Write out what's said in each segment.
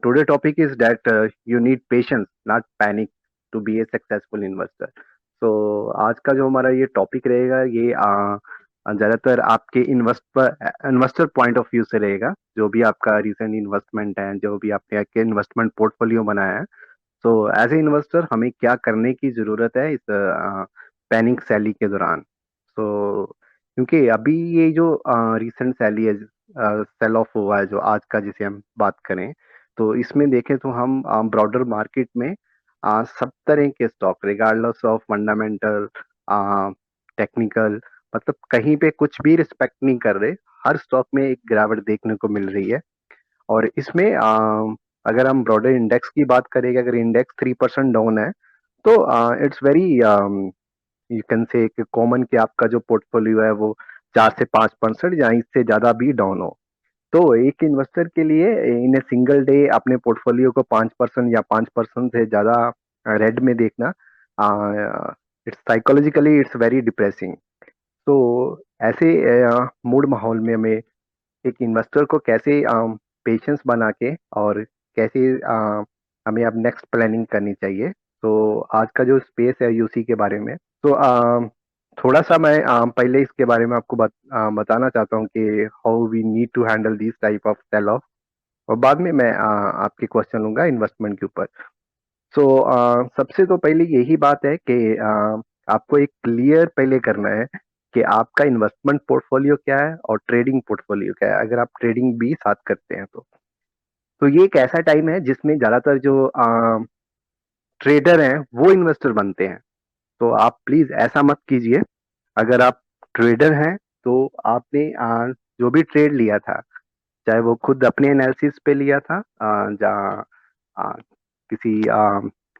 today topic is that you need patience, not panic, to be a successful investor. So आज का जो हमारा ये टॉपिक रहेगा ये ज़्यादातर आपके इन्वेस्टर पॉइंट ऑफ व्यू से रहेगा, जो भी आपका रिसेंट इन्वेस्टमेंट है, जो भी आपने इन्वेस्टमेंट पोर्टफोलियो बनाया है। सो एज ए इन्वेस्टर हमें क्या करने की ज़रूरत है इस पैनिक सैली के दौरान। सो क्योंकि अभी ये जो रिसेंट सैली है, सेल ऑफ हुआ है जो आज का, जिसे हम बात करें, तो इसमें देखें तो हम ब्रॉडर मार्केट में सब तरह के stock, regardless of fundamental, technical, मतलब कहीं पे कुछ भी रिस्पेक्ट नहीं कर रहे, हर स्टॉक में एक गिरावट देखने को मिल रही है। और इसमें अगर हम ब्रॉडर इंडेक्स की बात करेंगे, अगर इंडेक्स 3% डाउन है, तो इट्स वेरी, यू कैन से कॉमन कि आपका जो पोर्टफोलियो है वो 4 से 5% या इससे ज्यादा भी डाउन हो। तो एक इन्वेस्टर के लिए इन ए सिंगल डे अपने पोर्टफोलियो को 5% या 5% से ज्यादा रेड में देखना, it's psychologically it's very depressing. तो ऐसे मूड माहौल में हमें एक इन्वेस्टर को कैसे पेशेंस बना के और कैसे हमें अब नेक्स्ट प्लानिंग करनी चाहिए। तो आज का जो स्पेस है यूसी के बारे में, तो थोड़ा सा मैं पहले इसके बारे में आपको बताना चाहता हूँ कि how we need to handle this type of sell off, और बाद में मैं आपके क्वेश्चन लूंगा इन्वेस्टमेंट के ऊपर। सो सबसे तो पहले यही बात है कि आपको एक क्लियर पहले करना है कि आपका इन्वेस्टमेंट पोर्टफोलियो क्या है और ट्रेडिंग पोर्टफोलियो क्या है, अगर आप ट्रेडिंग भी साथ करते हैं तो ये एक ऐसा टाइम है जिसमें ज्यादातर जो ट्रेडर हैं वो इन्वेस्टर बनते हैं। तो आप प्लीज ऐसा मत कीजिए। अगर आप ट्रेडर हैं तो आपने जो भी ट्रेड लिया था, चाहे वो खुद अपने एनालिसिस पे लिया था, जहाँ किसी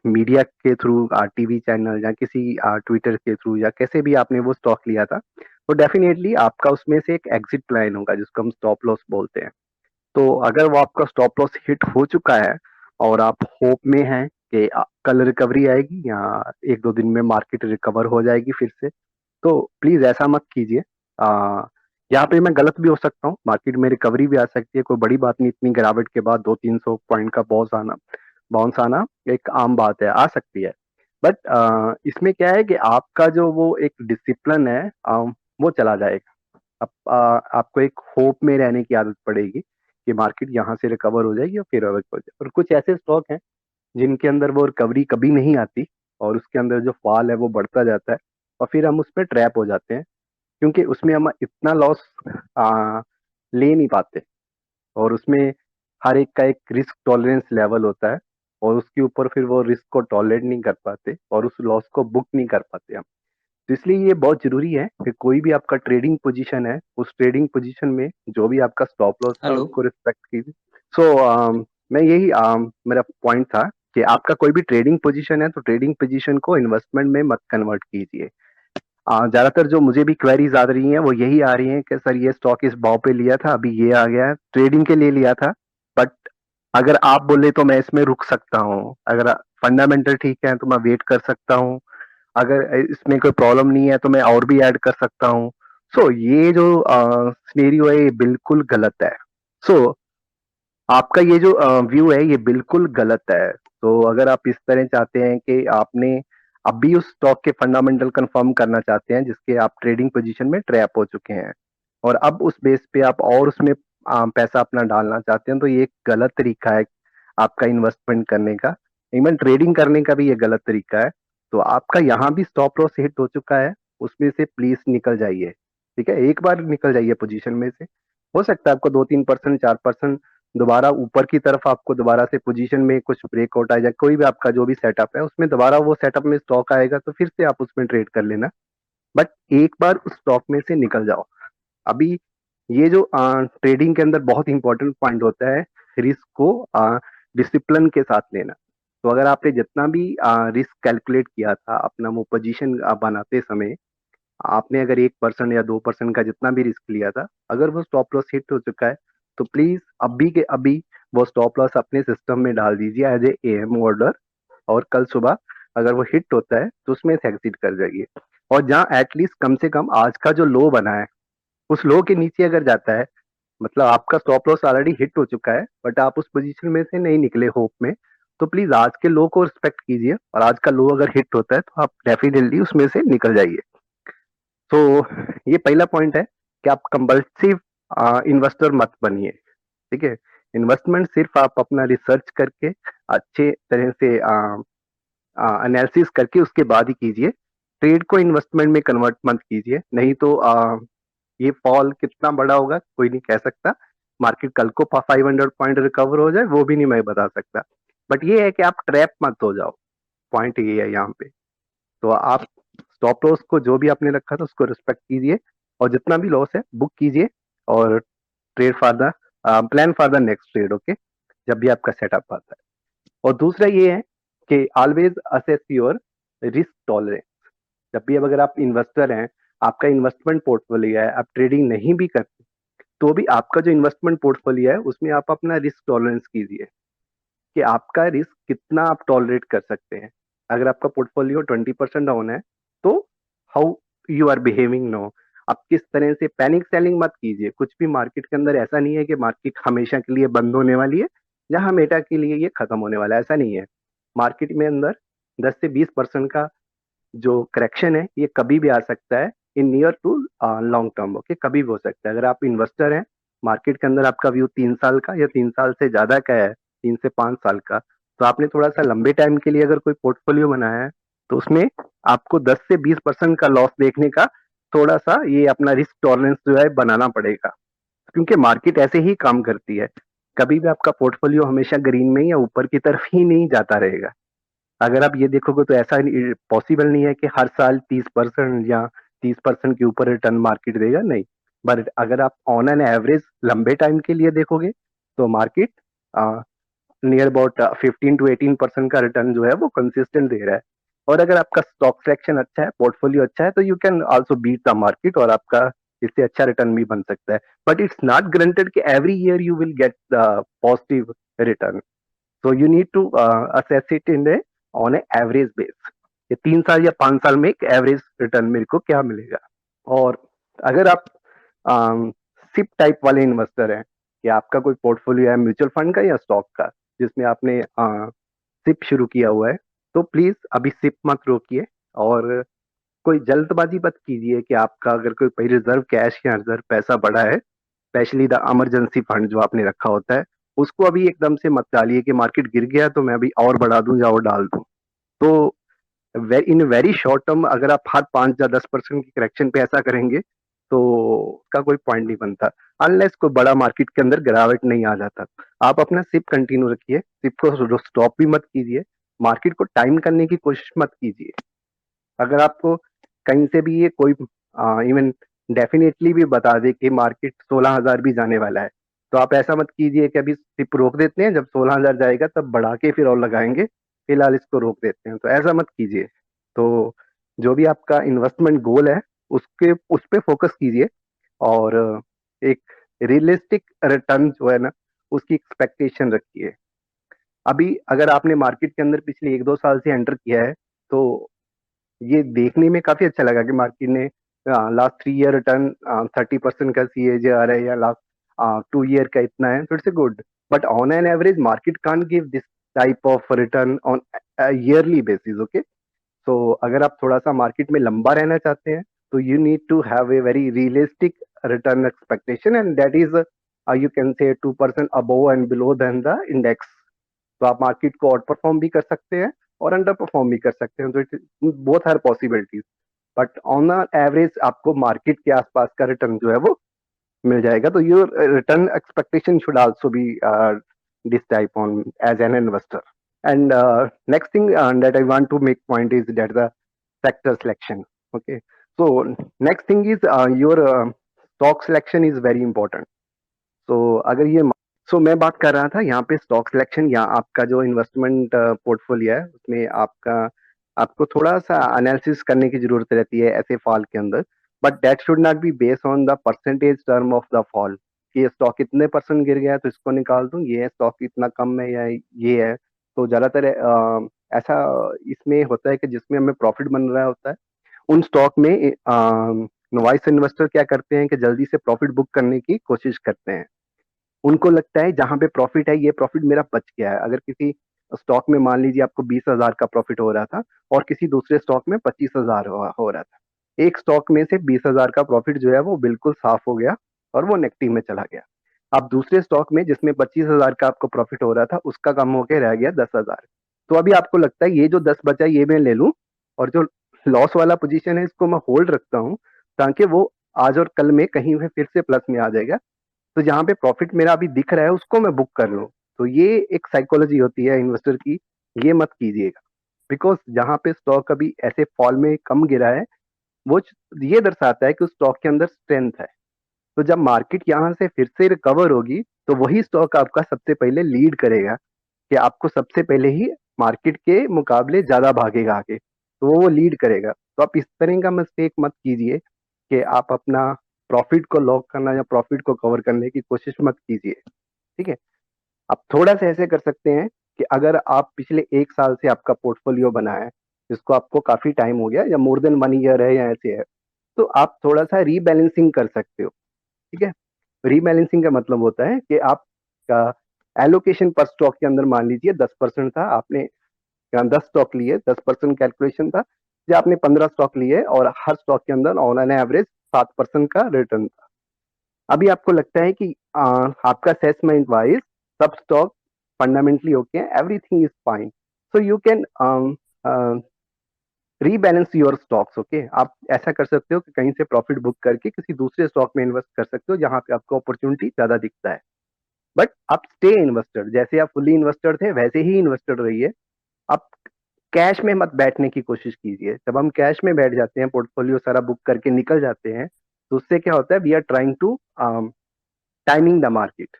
मीडिया के थ्रू, टीवी चैनल, या किसी ट्विटर के थ्रू, या कैसे भी आपने वो स्टॉक लिया था, तो डेफिनेटली आपका उसमें से एक एग्जिट प्लान होगा जिसको हम स्टॉप लॉस बोलते हैं। तो अगर वो आपका स्टॉप लॉस हिट हो चुका है और आप होप में हैं कि कल रिकवरी आएगी या 1-2 दिन में मार्केट रिकवर हो जाएगी फिर से, तो प्लीज ऐसा मत कीजिए। यहाँ पे मैं गलत भी हो सकता हूँ, मार्केट में रिकवरी भी आ सकती है, कोई बड़ी बात नहीं, इतनी गिरावट के बाद 200-300 पॉइंट का बाउंस आना एक आम बात है, आ सकती है। बट इसमें क्या है कि आपका जो वो एक डिसिप्लिन है, वो चला जाएगा। अब आपको एक होप में रहने की आदत पड़ेगी कि मार्केट यहाँ से रिकवर हो जाएगी और फिर रिकवर हो जाएगी। और कुछ ऐसे स्टॉक हैं जिनके अंदर वो रिकवरी कभी नहीं आती और उसके अंदर जो फॉल है वो बढ़ता जाता है, और फिर हम उस पर ट्रैप हो जाते हैं, क्योंकि उसमें हम इतना लॉस ले नहीं पाते, और उसमें हर एक का एक रिस्क टॉलरेंस लेवल होता है, और उसके ऊपर फिर वो रिस्क को टॉलरेट नहीं कर पाते और उस लॉस को बुक नहीं कर पाते हम। तो इसलिए ये बहुत जरूरी है कि कोई भी आपका ट्रेडिंग पोजीशन है, उस ट्रेडिंग पोजीशन में जो भी आपका स्टॉप लॉस था हेलो। उसको रिस्पेक्ट कीजिए। सो मैं यही मेरा पॉइंट था कि आपका कोई भी ट्रेडिंग पोजीशन है तो ट्रेडिंग पोजीशन को इन्वेस्टमेंट में मत कन्वर्ट कीजिए। ज्यादातर जो मुझे भी क्वेरीज आ रही हैं वो यही आ रही हैं कि सर ये स्टॉक इस भाव पे लिया था, अभी ये आ गया है, ट्रेडिंग के लिए लिया था, बट अगर आप बोले तो मैं इसमें रुक सकता हूँ, अगर फंडामेंटल ठीक है तो मैं वेट कर सकता हूँ, अगर इसमें कोई प्रॉब्लम नहीं है तो मैं और भी ऐड कर सकता हूँ। सो ये जो सिनेरियो है ये बिल्कुल गलत है। सो आपका ये जो व्यू है ये बिल्कुल गलत है। तो अगर आप इस तरह चाहते हैं कि आपने अभी उस स्टॉक के फंडामेंटल कंफर्म करना चाहते हैं जिसके आप ट्रेडिंग पोजीशन में ट्रैप हो चुके हैं, और अब उस बेस पे आप और उसमें पैसा अपना डालना चाहते हैं, तो ये एक गलत तरीका है आपका इन्वेस्टमेंट करने का। इवन ट्रेडिंग करने का भी ये गलत तरीका है। तो आपका यहाँ भी स्टॉप लॉस हिट हो चुका है, उसमें से प्लीज निकल जाइए। ठीक है, एक बार निकल जाइए पोजीशन में से। हो सकता है आपको 2-3%, 4% दोबारा ऊपर की तरफ आपको दोबारा से पोजीशन में कुछ ब्रेकआउट आ जाए, कोई भी आपका जो भी सेटअप है उसमें दोबारा वो सेटअप में स्टॉक आएगा तो फिर से आप उसमें ट्रेड कर लेना। बट एक बार उस स्टॉक में से निकल जाओ। अभी ये जो ट्रेडिंग के अंदर बहुत इंपॉर्टेंट पॉइंट होता है, रिस्क को डिसिप्लिन के साथ लेना। तो अगर आपने जितना भी रिस्क कैलकुलेट किया था अपना वो पोजीशन बनाते समय, आपने अगर 1% या 2% का जितना भी रिस्क लिया था, अगर वो स्टॉप लॉस हिट हो चुका है, तो प्लीज अभी के अभी वो स्टॉप लॉस अपने सिस्टम में डाल दीजिए एज ए एम ऑर्डर, और कल सुबह अगर वो हिट होता है तो उसमें से एग्जिट कर जाइए। और जहाँ एटलीस्ट कम से कम आज का जो लो बना है उस लो के नीचे अगर जाता है मतलब आपका स्टॉप लॉस ऑलरेडी हिट हो चुका है, बट आप उस पोजीशन में से नहीं निकले होप में, तो प्लीज आज के लो को रिस्पेक्ट कीजिए, और आज का लो अगर हिट होता है तो आप डेफिनेटली उसमें से निकल जाइए। तो ये पहला पॉइंट है कि आप कंपल्सिव इन्वेस्टर मत बनिए। ठीक है, इन्वेस्टमेंट सिर्फ आप अपना रिसर्च करके अच्छे तरह से एनालिसिस करके उसके बाद ही कीजिए। ट्रेड को इन्वेस्टमेंट में कन्वर्ट मत कीजिए, नहीं तो ये फॉल कितना बड़ा होगा कोई नहीं कह सकता। मार्केट कल को 500 पॉइंट रिकवर हो जाए वो भी नहीं मैं बता सकता। बट ये है कि आप ट्रैप मत हो जाओ, पॉइंट ये है यहाँ पे। तो आप स्टॉप लॉस को जो भी आपने रखा था उसको रिस्पेक्ट कीजिए, और जितना भी लॉस है बुक कीजिए, और trade for the plan for the next trade. Okay, जब भी आपका सेटअप आता है। और दूसरा ये है कि always assess your risk tolerance. जब भी अब अगर आप इन्वेस्टर हैं, आपका इन्वेस्टमेंट पोर्टफोलियो है, आप ट्रेडिंग नहीं भी करते, तो भी आपका जो इन्वेस्टमेंट पोर्टफोलियो है उसमें आप अपना रिस्क टॉलरेंस कीजिए कि आपका रिस्क कितना आप टॉलरेट कर सकते हैं। अगर आपका पोर्टफोलियो 20% डाउन है, तो how you are behaving no. आप किस तरह से पैनिक सेलिंग मत कीजिए। कुछ भी मार्केट के अंदर ऐसा नहीं है कि मार्केट हमेशा के लिए बंद होने वाली है या हमेशा के लिए ये खत्म होने वाला है, ऐसा नहीं है। मार्केट में अंदर 10 से 20% का जो करेक्शन है ये कभी भी आ सकता है, in near to long term. Okay, कभी भी हो सकता है। अगर आप इन्वेस्टर हैं, मार्केट के अंदर आपका व्यू 3 साल का या 3 साल से ज्यादा का है, 3 से 5 साल का, तो आपने थोड़ा सा लंबे टाइम के लिए अगर कोई पोर्टफोलियो बनाया है, तो उसमें आपको 10 से 20% का लॉस देखने का थोड़ा सा ये अपना रिस्क टॉलरेंस जो है बनाना पड़ेगा, क्योंकि मार्केट ऐसे ही काम करती है। कभी भी आपका पोर्टफोलियो हमेशा ग्रीन में या ऊपर की तरफ ही नहीं जाता रहेगा। अगर आप ये देखोगे तो ऐसा पॉसिबल नहीं है कि हर साल 30% या 30% के ऊपर रिटर्न मार्केट देगा, नहीं। बट अगर आप ऑन एन एवरेज लंबे टाइम के लिए देखोगे, तो मार्केट नियर अबाउट 15 to 18% का रिटर्न जो है वो कंसिस्टेंट दे रहा है। और अगर आपका स्टॉक सिलेक्शन अच्छा है, पोर्टफोलियो अच्छा है, तो you can also beat the market, और आपका इससे अच्छा रिटर्न भी बन सकता है। बट इट्स नॉट गारंटेड कि every year you will get the positive return. So you need to assess it in a on a average base, ये 3 साल या 5 साल में एक एवरेज रिटर्न मेरे को क्या मिलेगा। और अगर आप सिप टाइप वाले इन्वेस्टर हैं, कि आपका कोई पोर्टफोलियो है म्यूचुअल फंड का या स्टॉक का, जिसमें आपने सिप शुरू किया हुआ है, तो प्लीज अभी सिप मत रोकिए, और कोई जल्दबाजी मत कीजिए कि आपका अगर कोई रिजर्व कैश या रिजर्व पैसा बढ़ा है, स्पेशली द इमरजेंसी फंड जो आपने रखा होता है, उसको अभी एकदम से मत डालिए कि मार्केट गिर गया तो मैं अभी और बढ़ा दूं या और डाल दूं। तो इन वेरी शॉर्ट टर्म अगर आप हर 5 या 10% की करेक्शन पे ऐसा करेंगे, तो उसका कोई पॉइंट नहीं बनता, अनलेस कोई बड़ा मार्केट के अंदर गिरावट नहीं आ जाता। आप अपना सिप कंटिन्यू रखिए, सिप को स्टॉप भी मत कीजिए, मार्केट को टाइम करने की कोशिश मत कीजिए। अगर आपको कहीं से भी ये कोई इवन डेफिनेटली भी बता दे कि मार्केट 16,000 भी जाने वाला है, तो आप ऐसा मत कीजिए कि अभी सिप रोक देते हैं, जब 16,000 जाएगा तब बढ़ा के फिर और लगाएंगे, फिलहाल इसको रोक देते हैं, तो ऐसा मत कीजिए। तो जो भी आपका इन्वेस्टमेंट गोल है, उसके उस पे फोकस कीजिए, और एक रियलिस्टिक रिटर्न जो है ना, उसकी एक्सपेक्टेशन रखिए। अभी अगर आपने मार्केट के अंदर पिछले 1-2 साल से एंटर किया है, तो ये देखने में काफी अच्छा लगा कि मार्केट ने लास्ट 3 ईयर रिटर्न 30% का CAGR है, या लास्ट 2 ईयर का इतना है, तो it's good. But on an average market can't give this type of return on yearly basis. Okay, तो अगर आप थोड़ा सा मार्केट में लंबा रहना चाहते हैं, तो you need to have a very realistic return expectation, and that is you can say 2% above and below then the index. तो आप मार्केट को आउट परफॉर्म भी कर सकते हैं और अंडर परफॉर्म भी कर सकते हैं, तो it both are possibilities. But on average आपको मार्केट के आसपास का रिटर्न जो है वो मिल जाएगा। तो your return expectation should also be this type on as an investor. And next thing that I want to make point is that the sector selection. Okay, so next thing is your stock selection is very important. So अगर ये मैं बात कर रहा था यहाँ पे stock selection या आपका जो इन्वेस्टमेंट पोर्टफोलियो है, उसमें आपको थोड़ा सा एनालिसिस करने की जरूरत रहती है ऐसे फॉल के अंदर। But that should not be based on the percentage term of the fall, कि ये स्टॉक इतने परसेंट गिर गया है तो इसको निकाल दूं, ये स्टॉक इतना कम है या ये है। तो ज्यादातर ऐसा इसमें होता है कि जिसमें हमें प्रॉफिट बन रहा होता है, उन स्टॉक में नॉइस इन्वेस्टर क्या करते हैं कि जल्दी से प्रॉफिट बुक करने की कोशिश करते हैं। उनको लगता है जहां पे प्रॉफिट है, ये प्रॉफिट मेरा बच गया है। अगर किसी स्टॉक में मान लीजिए आपको 20,000 का प्रॉफिट हो रहा था और किसी दूसरे स्टॉक में 25,000 हो रहा था, एक स्टॉक में से 20,000 का प्रॉफिट जो है वो बिल्कुल साफ हो गया और वो नेगेटिव में चला गया। अब दूसरे स्टॉक में जिसमें 25,000 का आपको प्रॉफिट हो रहा था, उसका कम होकर रह गया 10,000। तो अभी आपको लगता है ये जो 10 बचा ये मैं ले लूं, और जो लॉस वाला पोजीशन है इसको मैं होल्ड रखता हूं, ताकि वो आज और कल में कहीं पे फिर से प्लस में आ जाएगा। तो जहां पे प्रॉफिट मेरा अभी दिख रहा है उसको मैं बुक कर लूं। तो ये एक साइकोलॉजी होती है इन्वेस्टर की, ये मत कीजिएगा। बिकॉज जहां पे स्टॉक अभी ऐसे फॉल में कम गिरा है, वो ये दर्शाता है कि उस स्टॉक के अंदर स्ट्रेंथ है। तो जब मार्केट यहाँ से फिर से रिकवर होगी, तो वही स्टॉक आपका सबसे पहले लीड करेगा, कि आपको सबसे पहले ही मार्केट के मुकाबले ज्यादा भागेगा आगे, तो वो लीड करेगा। तो आप इस तरह का मिस्टेक मत कीजिए कि आप अपना प्रॉफिट को लॉक करना या प्रॉफिट को कवर करने की कोशिश मत कीजिए। ठीक है। आप थोड़ा सा ऐसे कर सकते हैं कि अगर आप पिछले 1 साल से आपका पोर्टफोलियो बना है, जिसको आपको काफी टाइम हो गया या मोर देन 1 ईयर है या ऐसे है, तो आप थोड़ा सा रीबैलेंसिंग कर सकते हो। ठीक है। रीबैलेंसिंग का मतलब होता है कि आप का एलोकेशन पर स्टॉक के अंदर मान लीजिए 10% था, आपने 10 स्टॉक लिए, 10% कैलकुलेशन था, या आपने 15 स्टॉक लिए और हर स्टॉक के अंदर ऑन एन एवरेज 7% का रिटर्न था। अभी आपको लगता है कि आपका असेसमेंट वाइज सब स्टॉक फंडामेंटली ओके है, everything is fine, so you can rebalance your stocks. Okay, आप ऐसा कर सकते हो कि कहीं से प्रॉफिट बुक करके किसी दूसरे स्टॉक में इन्वेस्ट कर सकते हो जहां पे आपको अपॉर्चुनिटी ज्यादा दिखता है। बट आप स्टे इन्वेस्टर, जैसे आप फुली इन्वेस्टर थे वैसे ही इन्वेस्टर रहिए। आप कैश में मत बैठने की कोशिश कीजिए। जब हम कैश में बैठ जाते हैं, पोर्टफोलियो सारा बुक करके निकल जाते हैं, तो उससे क्या होता है, we are trying to timing the market.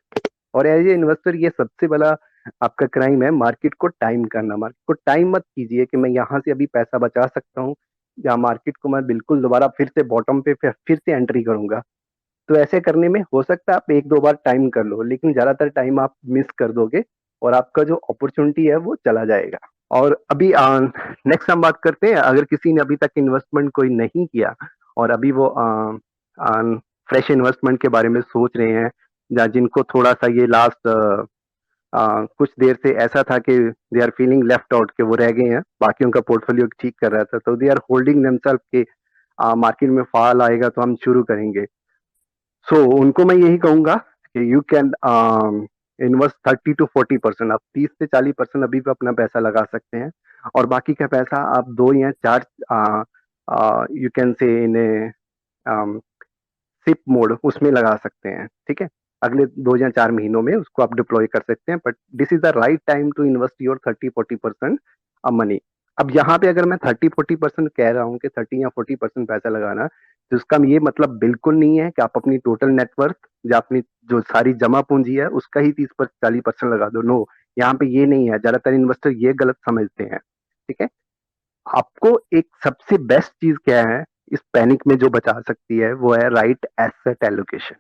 और एज ए इन्वेस्टर ये सबसे बड़ा आपका क्राइम है, मार्केट को टाइम करना। मार्केट को टाइम मत कीजिए कि मैं यहाँ से अभी पैसा बचा सकता हूँ, या मार्केट को मैं बिल्कुल दोबारा फिर से बॉटम पे फिर से एंट्री करूंगा। तो ऐसे करने में हो सकता है आप 1-2 बार टाइम कर लो, लेकिन ज्यादातर टाइम आप मिस कर दोगे और आपका जो अपॉर्चुनिटी है वो चला जाएगा। और अभी नेक्स्ट हम बात करते हैं, अगर किसी ने अभी तक इन्वेस्टमेंट कोई नहीं किया और अभी वो फ्रेश इन्वेस्टमेंट के बारे में सोच रहे हैं, या जिनको थोड़ा सा ये लास्ट कुछ देर से ऐसा था कि they are feeling left out, के वो रह गए हैं, बाकियों का पोर्टफोलियो ठीक कर रहा था, तो दे आर होल्डिंग देमसेल्फ के मार्केट में फॉल आएगा तो हम शुरू करेंगे। सो उनको मैं यही कहूंगा कि यू कैन इन्वेस्ट 30 to 40%। आप 30 से 40% अभी भी अपना पैसा लगा सकते हैं, और बाकी का पैसा आप 2 या 4 यू कैन से इन सिप मोड उसमें लगा सकते हैं। ठीक है। अगले 2 या 4 महीनों में उसको आप डिप्लॉय कर सकते हैं, but this is the right time to invest your 30-40% money. अब यहाँ पे अगर मैं 30-40% कह रहा हूँ कि 30 या 40% पैसा लगाना, तो इसका ये मतलब बिल्कुल नहीं है कि आप अपनी टोटल नेटवर्थ या अपनी जो सारी जमा पूंजी है उसका ही 30-40% लगा दो। नो, यहाँ पे ये नहीं है। ज्यादातर इन्वेस्टर ये गलत समझते हैं। ठीक है। आपको एक सबसे बेस्ट चीज क्या है इस पैनिक में जो बचा सकती है, वो है राइट एसेट एलोकेशन।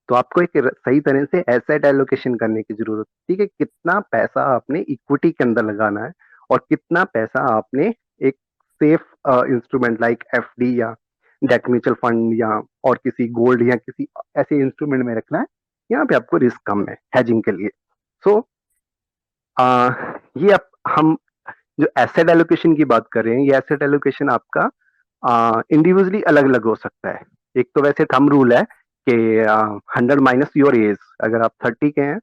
तो आपको एक सही तरह से एसेट एलोकेशन करने की जरूरत है। ठीक है, कितना पैसा आपने इक्विटी के अंदर लगाना है और कितना पैसा आपने एक सेफ इंस्ट्रूमेंट लाइक एफडी या डेट म्यूचुअल फंड या और किसी गोल्ड या किसी ऐसे इंस्ट्रूमेंट में रखना है। यहाँ पे आपको रिस्क कम है हेजिंग के लिए। सो ये हम जो एसेट एलोकेशन की बात कर रहे हैं, ये एसेट एलोकेशन आपका इंडिविजुअली अलग अलग हो सकता है। एक तो वैसे थंब रूल है कि 100 माइनस योर एज। अगर आप 30 के हैं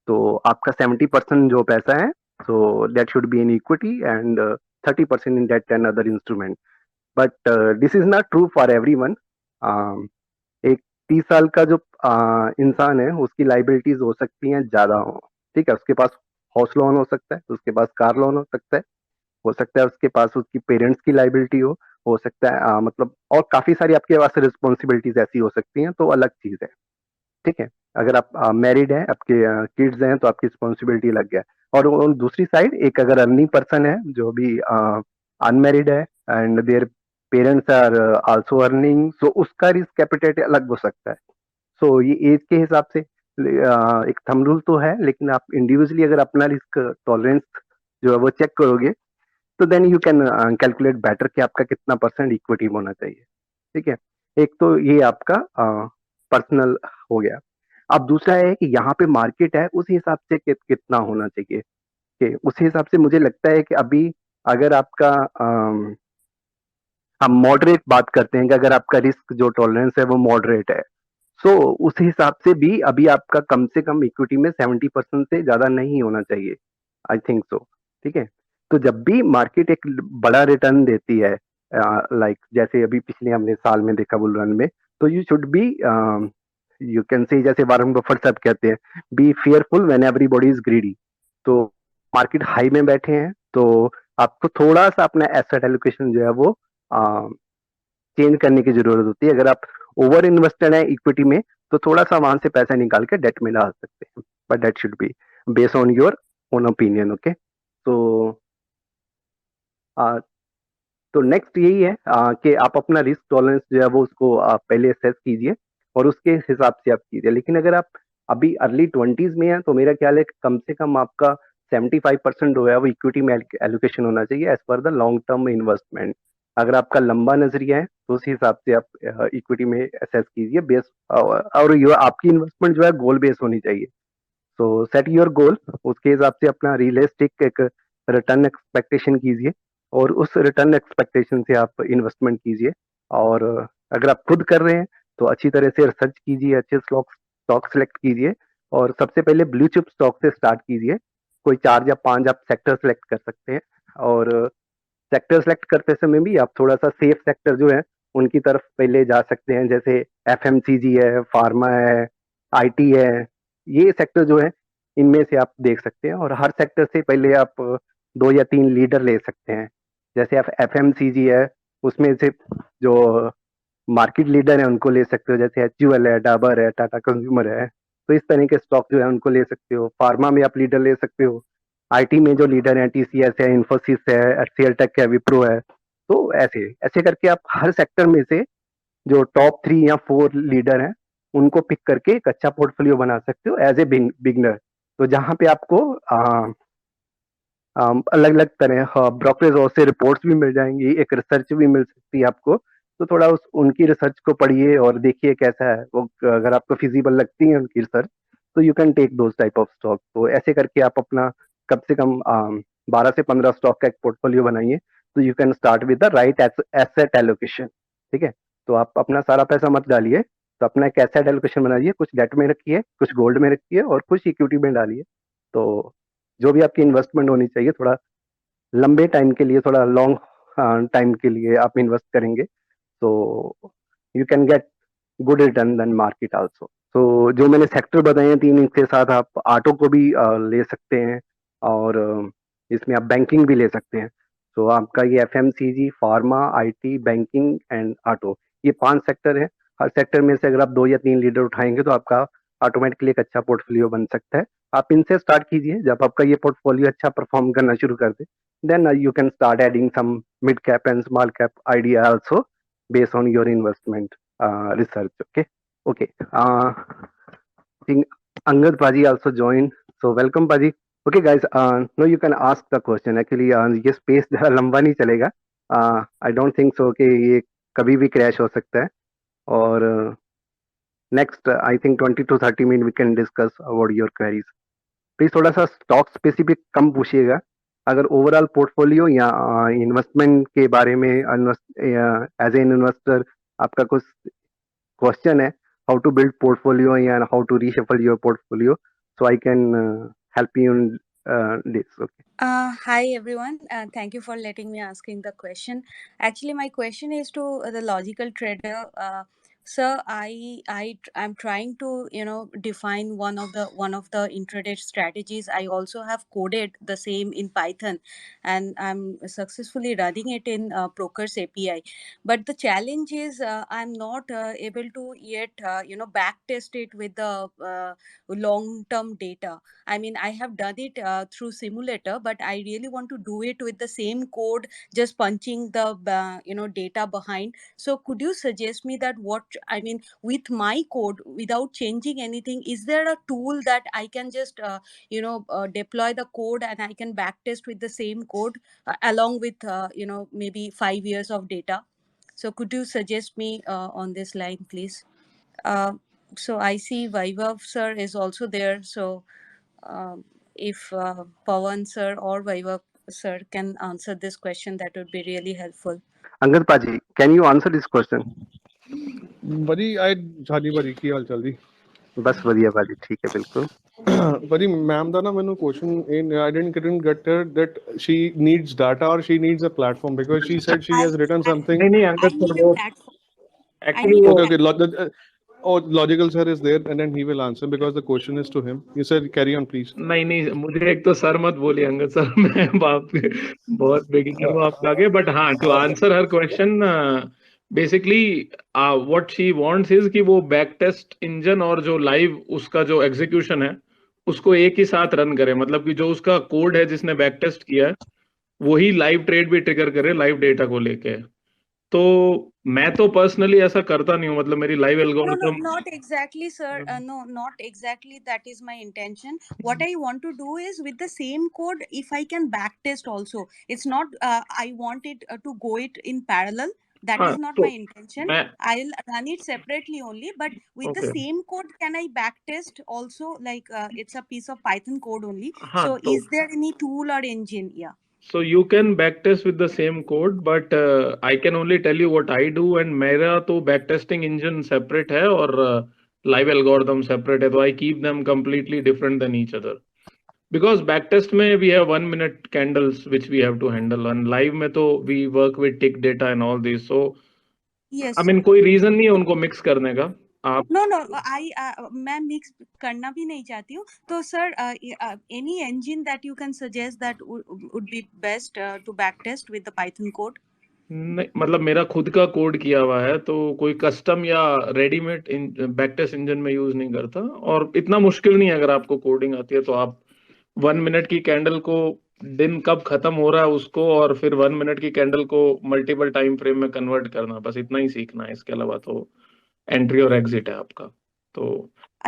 तो आपका 70% जो पैसा है, so that should be in equity and 30% in debt and other instrument. But this is not true for everyone. एक 30 साल का जो इंसान है उसकी लाइबिलिटीज हो सकती हैं ज्यादा हो। ठीक है, उसके पास हाउस लोन हो सकता है, उसके पास कार लोन हो सकता है उसके पास उसकी पेरेंट्स की लाइबिलिटी हो सकता है मतलब, और काफी सारी आपके पास रिस्पॉन्सिबिलिटीज ऐसी हो सकती हैं, तो अलग चीज है। ठीक है। अगर आप मैरिड हैं, आपके किड्स हैं, तो आपकी रिस्पॉन्सिबिलिटी लग गया। और दूसरी साइड एक अगर अर्निंग पर्सन है जो भी अनमेरिड है and their parents are also earning, so उसका रिस्क कैपिटेट अलग हो सकता है। सो ये एज के हिसाब से एक थंब रूल तो है, लेकिन आप इंडिविजुअली अगर अपना रिस्क टॉलरेंस जो है वो चेक करोगे, तो then you can calculate better कि आपका कितना परसेंट इक्विटी होना चाहिए। ठीक है। एक तो ये आपका पर्सनल हो गया। अब दूसरा है कि यहाँ पे मार्केट है उस हिसाब से कितना होना चाहिए, कि उस हिसाब से मुझे लगता है कि अभी अगर आपका हम मॉडरेट बात करते हैं कि अगर आपका रिस्क जो टॉलरेंस है वो मॉडरेट है, सो उस हिसाब से भी अभी आपका कम से कम इक्विटी में 70% से ज्यादा नहीं होना चाहिए, आई थिंक सो। ठीक है, तो जब भी मार्केट एक बड़ा रिटर्न देती है, लाइक जैसे अभी पिछले हमने साल में देखा बुल रन में, तो you should be, you can से जैसे वारन बफेट साहब कहते हैं, B fearful when everybody is greedy. तो मार्केट हाई में बैठे हैं तो आपको थोड़ा सा अपना एसेट एलोकेशन जो है वो चेंज करने की जरूरत होती है। अगर आप ओवर इन्वेस्टेड है इक्विटी में, तो थोड़ा सा वहां से पैसा निकाल के डेट में डाल सकते हैं, but that should be based on your own opinion. Okay, तो तो नेक्स्ट यही है कि आप अपना रिस्क टॉलरेंस जो है वो उसको आप पहले असेस कीजिए और उसके हिसाब से आप कीजिए। लेकिन अगर आप अभी अर्ली ट्वेंटीज में हैं तो मेरा ख्याल है कि कम से कम आपका 75% जो है वो इक्विटी में एलोकेशन होना चाहिए as per the long term investment. अगर आपका लंबा नजरिया है तो उस हिसाब से आप इक्विटी में असेस कीजिए बेस, और ये आपकी इन्वेस्टमेंट जो है गोल बेस होनी चाहिए। तो सेट योर गोल, उसके हिसाब से अपना रियलिस्टिक एक रिटर्न एक्सपेक्टेशन कीजिए और उस रिटर्न एक्सपेक्टेशन से आप इन्वेस्टमेंट कीजिए। और अगर आप खुद कर रहे हैं तो अच्छी तरह से रिसर्च कीजिए, अच्छे स्टॉक स्टॉक सेलेक्ट कीजिए और सबसे पहले ब्लू चिप स्टॉक से स्टार्ट कीजिए। कोई 4 या 5 आप सेक्टर सेलेक्ट कर सकते हैं और सेक्टर सेलेक्ट करते समय भी आप थोड़ा सा सेफ सेक्टर जो है उनकी तरफ पहले जा सकते हैं, जैसे एफएमसीजी है, फार्मा है, आईटी है। ये सेक्टर जो है इनमें से आप देख सकते हैं और हर सेक्टर से पहले आप 2 या 3 लीडर ले सकते हैं। जैसे आप एफएमसीजी है, उसमें से जो मार्केट लीडर है उनको ले सकते हो, जैसे एचयूएल है, डाबर है, टाटा कंज्यूमर है। तो इस तरह के स्टॉक जो है उनको ले सकते हो। फार्मा में आप लीडर ले सकते हो। आईटी में जो लीडर है टीसीएस है, इन्फोसिस है, एचसीएल टेक है, विप्रो है। तो ऐसे ऐसे करके आप हर सेक्टर में से जो टॉप 3 या 4 लीडर हैं उनको पिक करके एक अच्छा पोर्टफोलियो बना सकते हो एज ए बिगनर। तो जहां पे आपको अलग अलग तरह ब्रोकरेज हाउस से रिपोर्ट्स भी मिल जाएंगी, एक रिसर्च भी मिल सकती है आपको। तो थोड़ा उस उनकी रिसर्च को पढ़िए और देखिए कैसा है वो। अगर आपको फिजिबल लगती है उनकी रिसर्च तो you can take those type of stock. तो ऐसे करके आप अपना कम से कम 12 से 15 स्टॉक का एक पोर्टफोलियो बनाइए। तो you can start with the right asset allocation. ठीक है, तो आप अपना सारा पैसा मत डालिए, तो अपना एक एसेट एलोकेशन बनाइए, कुछ डेट में रखिए, कुछ गोल्ड में रखिए और कुछ इक्विटी में डालिए। तो जो भी आपकी इन्वेस्टमेंट होनी चाहिए थोड़ा लंबे टाइम के लिए, थोड़ा लॉन्ग टाइम के लिए आप इन्वेस्ट करेंगे तो you can get good return then market also. तो जो मैंने सेक्टर बताए हैं 3, इनके साथ आप ऑटो को भी ले सकते हैं और इसमें आप बैंकिंग भी ले सकते हैं। तो आपका ये FMCG, pharma, IT, banking and auto, ये 5 सेक्टर हैं। हर सेक्टर में से अगर आप 2 या 3 लीडर उठाएंगे तो आपका ऑटोमेटिकली एक अच्छा पोर्टफोलियो बन सकता है। आप इनसे स्टार्ट कीजिए। जब आपका ये पोर्टफोलियो अच्छा परफॉर्म करना शुरू कर दे, then you can start adding some mid cap and small cap idea also based on your investment research. Okay, okay. Think Angad Paji also joined, so welcome Paji. Okay guys, now you can ask the question. Actually ये space ज़्यादा लंबा नहीं चलेगा। I don't think so कि ये कभी भी crash हो सकता है। और next I think 20 to 30 minute we can discuss about your queries. Please थोड़ा सा स्टॉक स्पेसिफिक कम पूछिएगा। अगर ओवरऑल पोर्टफोलियो या इन्वेस्टमेंट के बारे में एज एन इन्वेस्टर आपका कुछ क्वेश्चन है, हाउ टू बिल्ड पोर्टफोलियो या how to reshuffle your portfolio, so I can help you in this. Okay. Hi everyone. Thank you for letting me asking the question. Actually, my question is to the logical trader. Sir, I'm trying to define one of the intraday strategies. I also have coded the same in Python, and I'm successfully running it in Proker's API. But the challenge is I'm not able to yet back test it with the long term data. I mean, I have done it through simulator, but I really want to do it with the same code, just punching the data behind. So, could you suggest me that what I mean with my code without changing anything? Is there a tool that I can just deploy the code and I can backtest with the same code along with maybe 5 years of data? So could you suggest me on this line, please? So I see Vaibhav sir is also there. So if Pawan sir or Vaibhav sir can answer this question, that would be really helpful. Angad Paji, can you answer this question? भाजी आई ਸਾਡੀ ਭਾਜੀ ਕੀ ਹਾਲ ਚਾਲ ਜੀ बस बढ़िया पाजी, ठीक है बिल्कुल। ਭਾਜੀ ਮੈਮ ਦਾ ਨਾ ਮੈਨੂੰ question in I didn't get her that she needs data or she needs a platform because she said she has written something नहीं नहीं I Angad need sir a वो platform. I actually need a वो platform. oh logical sir is there and then he will answer because the question is to him. You said carry on please. नहीं नहीं मुझे एक तो sir मत बोलिए Angad sir मैं बाप बहुत बिगिनर हूँ आपके आगे बट हाँ to answer her question basically what she wants is कि वो बैक टेस्ट इंजन और जो लाइव उसका जो एग्जीक्यूशन है उसको एक ही साथ रन करे मतलब कि जो उसका कोड है जिसने बैक टेस्ट किया है वही लाइव ट्रेड भी ट्रिगर करे लाइव डेटा को लेके तो मैं तो पर्सनली ऐसा करता नहीं हूँ मतलब मेरी live No, algorithm not exactly, sir. No, not exactly. That is my intention. What I want to do is with the same code, if I can backtest also. It's not. I want it to go it in parallel. That हाँ is not तो my intention. मैं I'll run it separately only. But with the okay same code, can I backtest also? Like it's a piece of Python code only. हाँ So तो is there any tool or engine? Yeah. so you can backtest with the same code but I can only tell you what I do and मेरा तो backtesting engine separate है और live algorithm separate है तो I keep them completely different than each other because backtest में we have 1 minute candles which we have to handle and live में तो we work with tick data and all this so Yes, I sir. mean कोई reason नहीं है उनको mix करने का आप नो नो आई मैं मिक्स करना भी नहीं चाहती हूँ तो sir any engine that you can suggest that would be best to backtest with the Python code. नहीं मतलब मेरा खुद का कोड किया हुआ है तो कोई कस्टम या रेडीमेड बैकटेस्ट इंजन में यूज नहीं करता और इतना मुश्किल नहीं है अगर आपको कोडिंग आती है तो आप 1 मिनट की कैंडल को दिन कब खत्म हो रहा है उसको और फिर 1 मिनट की कैंडल को मल्टीपल टाइम फ्रेम में कन्वर्ट करना बस इतना ही सीखना है इसके अलावा तो एंट्री और एग्जिट है आपका तो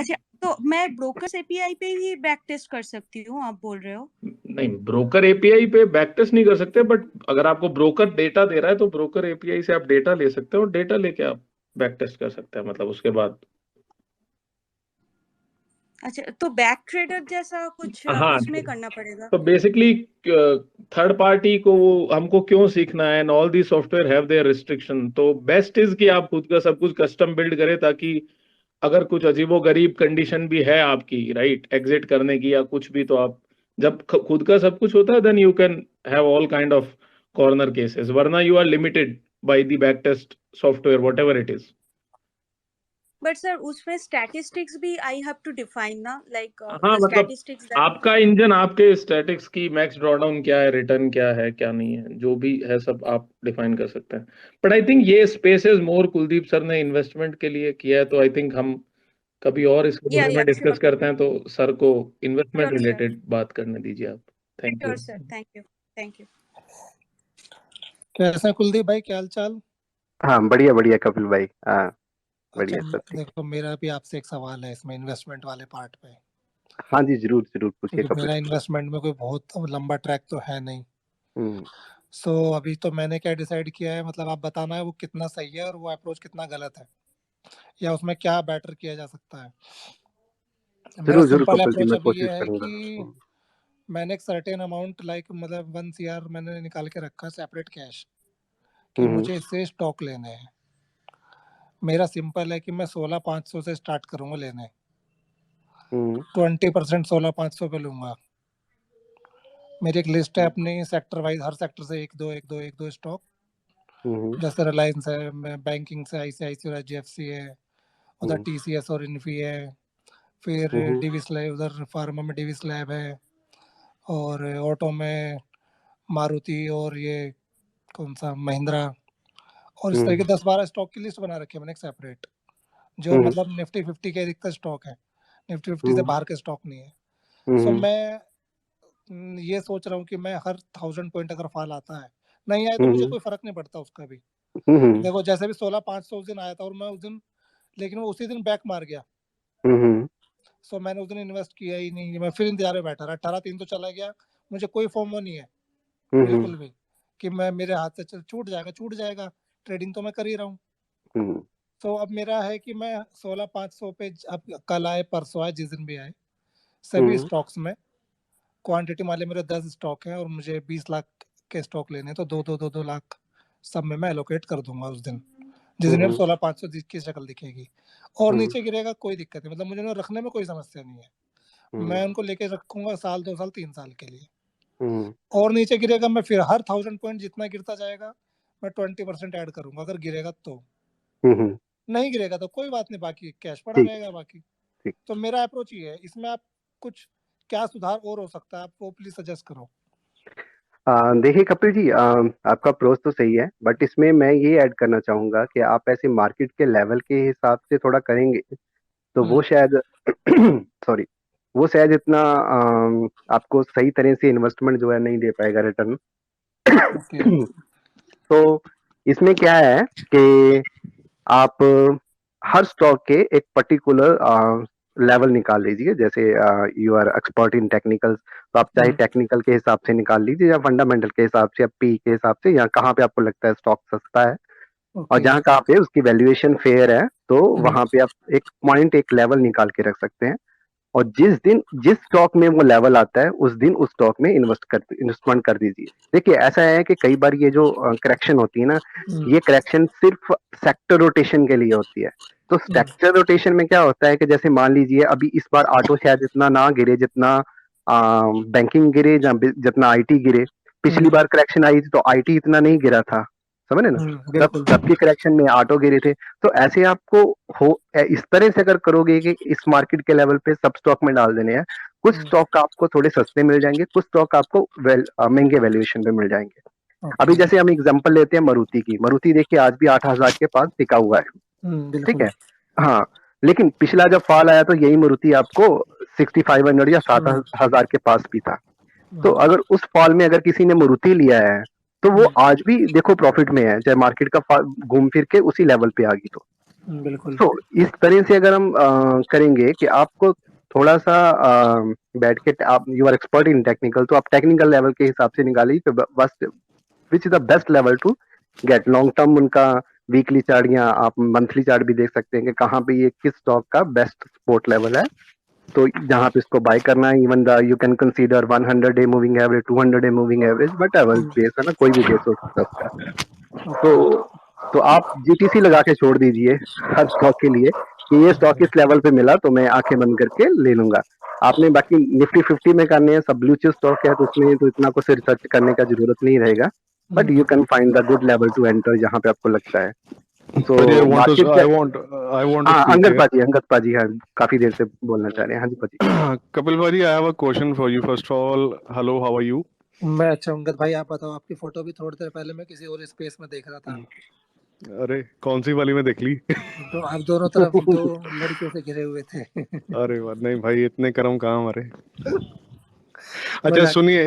अच्छा तो मैं ब्रोकर्स एपीआई पे ही बैकटेस्ट कर सकती हूँ आप बोल रहे हो. नहीं ब्रोकर एपीआई पे बैकटेस्ट नहीं कर सकते बट अगर आपको ब्रोकर डेटा दे रहा है तो ब्रोकर एपीआई से आप डेटा ले सकते हो और डेटा लेके आप बैकटेस्ट कर सकते हैं मतलब उसके बाद अच्छा तो बैक ट्रेडर जैसा कुछ हाँ उसमें करना पड़ेगा. तो बेसिकली थर्ड पार्टी को हमको क्यों सीखना है and all the software have their restriction तो बेस्ट इज कि आप खुद का सब कुछ कस्टम बिल्ड करें ताकि अगर कुछ अजीबो गरीब कंडीशन भी है आपकी राइट एग्जिट करने की या कुछ भी तो आप जब खुद का सब कुछ होता है then you can have all kind of corner cases वरना you are limited by the back test software whatever it is but sir उसमें स्टैटिस्टिक्स भी आई हैव टू डिफाइन ना लाइक हाँ द मतलब स्टैटिस्टिक्स दैट. आपका engine आपके statics की max drawdown क्या है रिटर्न क्या है क्या नहीं है जो भी है सब आप डिफाइन कर सकते हैं बट आई थिंक ये space is more Kuldeep sir ने इन्वेस्टमेंट के लिए किया है तो आई थिंक हम कभी और इसके या बारे में श्योर डिस्कस करते हैं तो सर को इन्वेस्टमेंट श्योर सर रिलेटेड बात करने दीजिए आप thank you sure sir thank you. कैसे हैं कुलदीप भाई, क्या हाल चाल? हाँ बढ़िया बढ़िया कपिल भाई, हाँ बढ़िया सब ठीक। देखो मेरा भी आपसे एक सवाल है इसमें इन्वेस्टमेंट वाले पार्ट पे, हाँ जी जरूर जरूर पूछिए क्योंकि कपिल। मेरा इन्वेस्टमेंट में कोई बहुत लंबा ट्रैक तो है नहीं. हम्म, सो अभी तो मैंने क्या डिसाइड किया है, मतलब आप बताना है वो कितना सही है और वो अप्रोच कितना गलत है या उसमें क्या बेटर किया जा सकता है. मेरा जरूर जरूर सिंपल कपिल जी, अप्रोच मैं अभी ये कोशिश है करूंगा। कि मैंने एक सर्टेन अमाउंट लाइक मतलब 1 CR मैंने निकाल के रखा सेपरेट कैश कि मुझे इससे स्टॉक लेने हैं. मेरा सिंपल है कि मैं 16,500 से स्टार्ट करूंगा लेने. 20% 16,500 पे लूंगा. मेरी एक लिस्ट है अपनी सेक्टर वाइज, हर सेक्टर से एक दो स्टॉक, जैसे रिलायंस है, बैंकिंग से आईसीआईसी और एचडीएफसी है, उधर टीसीएस और इन्फी है, फिर डिविस लैब, उधर फार्मा में डिविस लैब है, और ऑटो में मारुति और ये कौन सा महिंद्रा, और इस तरह के 10-12 स्टॉक की लिस्ट बना रखी है मैंने एक सेपरेट, जो मतलब निफ्टी 50 के अधिकतर स्टॉक है, निफ्टी 50 से बाहर के स्टॉक नहीं है. सो मैं ये सोच रहा हूँ कि मैं हर 1000 पॉइंट अगर फॉल आता है, नहीं आए तो मुझे कोई फर्क नहीं पड़ता उसका भी. देखो जैसे भी 16,500 उस दिन आया था और मैं उस दिन, लेकिन वो उसी दिन बैक मार गया. सो मैंने उस दिन इन्वेस्ट किया ही नहीं, मैं फिर इंतजार में बैठा रहा. 18,300 चला गया, मुझे कोई फोमो नहीं है बिल्कुल भी कि मैं मेरे हाथ से छूट जाएगा. ट्रेडिंग तो मैं कर ही रहा हूँ। हम्म, तो अब मेरा है कि मैं 16,500 पे अब कल आए परसों आए जिस दिन भी आए सभी हम्म, स्टॉक्स में क्वांटिटी मान लिया मेरे 10 स्टॉक हैं और मुझे 20 लाख के स्टॉक लेने हैं, तो 2 लाख सब में मैं एलोकेट कर दूंगा उस दिन, जिस दिन हम्म, 16,500 की शक्ल दिखेगी। और हम्म, नीचे गिरेगा कोई दिक्कत नहीं, मतलब मुझे उन्हें रखने में कोई समस्या नहीं है, हम्म, मैं उनको लेके रखूंगा साल 2 साल 3 साल के लिए। हम्म, और नीचे गिरेगा मैं फिर हर 1000 पॉइंट जितना गिरता जाएगा मैं 20% ऐड करूंगा अगर गिरेगा तो, हम्म, नहीं गिरेगा तो कोई बात नहीं, बाकी कैश पड़ा ठीक रहेगा बाकी। ठीक। तो मेरा अप्रोच ये है, इसमें आप कुछ क्या सुधार और हो सकता है आप वो प्लीज सजेस्ट करो। देखिए कपिल जी, आपका अप्रोच तो सही है, बट इसमें मैं ये ऐड करना चाहूंगा कि आप ऐसे मार्केट के लेवल के हिसाब से थोड़ा करेंगे तो वो शायद सॉरी, वो शायद इतना आपको सही तरह से इन्वेस्टमेंट जो है नहीं दे पाएगा रिटर्न। ओके तो इसमें क्या है कि आप हर स्टॉक के एक पर्टिकुलर लेवल निकाल लीजिए, जैसे you are expert in technical, तो आप चाहे टेक्निकल के हिसाब से निकाल लीजिए या फंडामेंटल के हिसाब से या पी के हिसाब से, या कहाँ पे आपको लगता है स्टॉक सस्ता है और ओके जहाँ कहाँ पे उसकी वैल्यूएशन फेयर है, तो वहां पे आप एक पॉइंट एक लेवल निकाल के रख सकते हैं। और जिस दिन जिस स्टॉक में वो लेवल आता है उस दिन उस स्टॉक में इन्वेस्टमेंट कर दीजिए। देखिए ऐसा है कि कई बार ये जो करेक्शन होती है ना, ये करेक्शन सिर्फ सेक्टर रोटेशन के लिए होती है। तो सेक्टर रोटेशन में क्या होता है कि जैसे मान लीजिए अभी इस बार ऑटो शायद इतना ना गिरे जितना बैंकिंग गिरे या जितना आईटी गिरे। पिछली बार करेक्शन आई थी तो आईटी इतना नहीं गिरा था, समझ रहे ना, तब बिल्कुल तब की करेक्शन में ऑटो गिरे थे। तो ऐसे आपको हो इस तरह से अगर करोगे कि इस मार्केट के लेवल पे सब स्टॉक में डाल देने हैं, कुछ स्टॉक आपको थोड़े सस्ते मिल जाएंगे, कुछ स्टॉक आपको महंगे वैल्यूएशन पे मिल जाएंगे। अभी ओके जैसे हम एग्जांपल लेते हैं मारुति की, मारुति देखिए आज भी 8,000 के पास टिका हुआ है, ठीक बिल्कुल है। हाँ, लेकिन पिछला जब फॉल आया तो यही मारुति आपको 6500 या 7,000 के पास भी था। तो अगर उस फॉल में अगर किसी ने मारुति लिया है तो वो आज भी देखो प्रॉफिट में है, चाहे मार्केट का घूम फिर के उसी लेवल पे आ गई। बिल्कुल तो इस तरह से अगर हम करेंगे कि आपको थोड़ा सा बैठ के, आप you are expert in technical, तो आप टेक्निकल लेवल के हिसाब से निकालिए कि बस which is the best level to get long term. उनका वीकली चार्ट या आप मंथली चार्ट भी देख सकते हैं कि कहाँ पे ये किस स्टॉक का बेस्ट सपोर्ट लेवल है, तो जहां पे इसको बाय करना है। Even the you can consider 100 day moving average, 200 day moving average, but ever base है ना, कोई भी बेस हो सकता है उसका। तो आप जीटीसी लगा के छोड़ दीजिए हर स्टॉक के लिए कि ये स्टॉक इस लेवल पे मिला तो मैं आंखें बंद करके ले लूंगा। आपने बाकी निफ्टी 50 में करने हैं, सब ब्लू चिप स्टॉक है तो उसमें तो इतना कुछ रिसर्च करने का जरूरत नहीं रहेगा, but you can find the good level to enter जहां पे आपको लगता है। तो But I want market to, का, I want to हाँ speak here. अंगद पाजी, हाँ काफी देर से बोलना चाह रहे हैं, हाँ जी पाजी। Kapil Bhai, I have a question for you. First of all, hello, how are you? मैं अच्छा हूँ। अंगद भाई आप बताओ, आपकी फोटो भी थोड़ी देर पहले मैं किसी और स्पेस में देख रहा था। अरे कौन सी वाली में देख ली? तो आप दोनों तरफ 2 लड़कियों से घिरे हुए थे। अरे वाह, नहीं भाई इतने कर्म कहाँ हमारे। अच्छा मजाक। सुनिए,